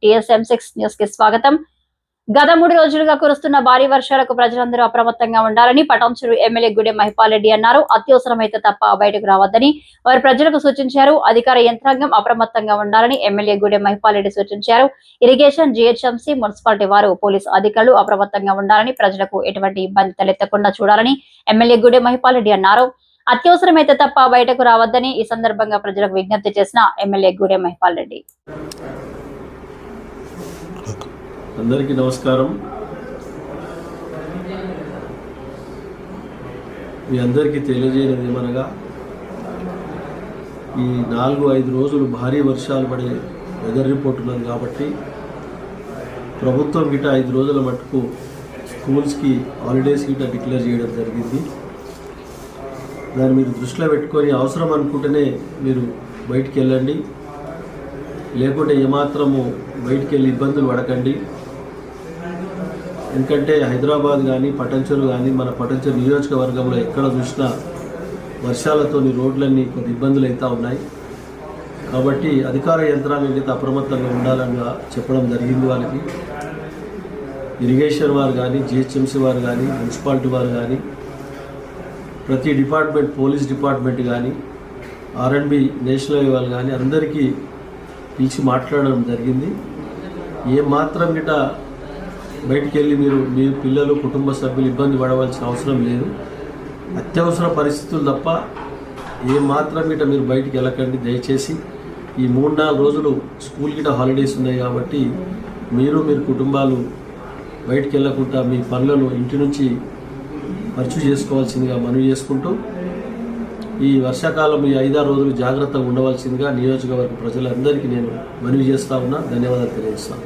TSM6 news కి స్వాగతం. గత 3 రోజులుగా కురుస్తున్న భారీ వర్షాలకు ప్రజలందరూ అప్రమత్తంగా ఉండాలని పటాన్చెరు ఎమ్మెల్యే గుడెం మహిపాల్ రెడ్డి అన్నారు. అత్యవసరమైతే తప్ప బయటకు రావద్దని వారు ప్రజలకు సూచించారు. అధికార యంత్రాంగం అప్రమత్తంగా ఉండాలని ఎమ్మెల్యే గుడెం మహిపాల్ రెడ్డి సూచించారు. ఇరిగేషన్, GHMC, మున్సిపాలిటీ వారు, పోలీసు అధికారులు అప్రమత్తంగా ఉండాలని, ప్రజలకు ఎటువంటి ఇబ్బంది తలెత్తకుండా చూడాలని ఎమ్మెల్యే గుడెం మహిపాల్ రెడ్డి అన్నారు. అత్యవసరమైతే తప్ప బయటకు రావద్దని ఈ సందర్భంగా ప్రజలకు విజ్ఞప్తి చేసిన ఎమ్మెల్యే గుడెం మహిపాల్ రెడ్డి. అందరికీ నమస్కారం. మీ అందరికీ తెలియజేయనిది ఏమనగా, ఈ 4-5 రోజులు భారీ వర్షాలు పడే వెదర్ రిపోర్ట్ ఉన్నది కాబట్టి ప్రభుత్వం గిట 5 రోజుల మటుకు స్కూల్స్కి హాలిడేస్ గిట డిక్లేర్ చేయడం జరిగింది. దాన్ని మీరు దృష్టిలో పెట్టుకొని అవసరం అనుకుంటేనే మీరు బయటికి వెళ్ళండి, లేకుంటే ఏమాత్రము బయటికి వెళ్ళి ఇబ్బందులు పడకండి. ఎందుకంటే హైదరాబాద్ కానీ పటాన్చెరు కానీ మన పటాన్చెరు నియోజకవర్గంలో ఎక్కడ చూసినా వర్షాలతోని రోడ్లన్నీ కొద్ది ఇబ్బందులు అవుతూ ఉన్నాయి. కాబట్టి అధికార యంత్రాంగం అయితే అప్రమత్తంగా ఉండాలని చెప్పడం జరిగింది. వాళ్ళకి ఇరిగేషన్ వారు కానీ, GHMC వారు కానీ, మున్సిపాలిటీ వారు కానీ, ప్రతి డిపార్ట్మెంట్, పోలీస్ డిపార్ట్మెంట్ కానీ, R&B నేషనల్ హైవే వాళ్ళు కానీ అందరికీ పిలిచి మాట్లాడడం జరిగింది. ఏమాత్రం గిట బయటికి వెళ్ళి మీరు మీ పిల్లలు, కుటుంబ సభ్యులు ఇబ్బంది పడవలసిన అవసరం లేదు. అత్యవసర పరిస్థితులు తప్ప ఏమాత్రం గిట మీరు బయటికి వెళ్ళకండి దయచేసి. ఈ 3-4 రోజులు స్కూల్ గిట హాలిడేస్ ఉన్నాయి కాబట్టి మీరు కుటుంబాలు బయటికి వెళ్ళకుండా మీ పనులను ఇంటి నుంచి ఖర్చు చేసుకోవాల్సిందిగా మనవి చేసుకుంటూ, ఈ వర్షాకాలం ఈ 5-6 రోజులు జాగ్రత్తగా ఉండవలసిందిగా నియోజకవర్గ ప్రజలందరికీ నేను మనవి చేస్తా ఉన్నా. ధన్యవాదాలు తెలియజేస్తాను.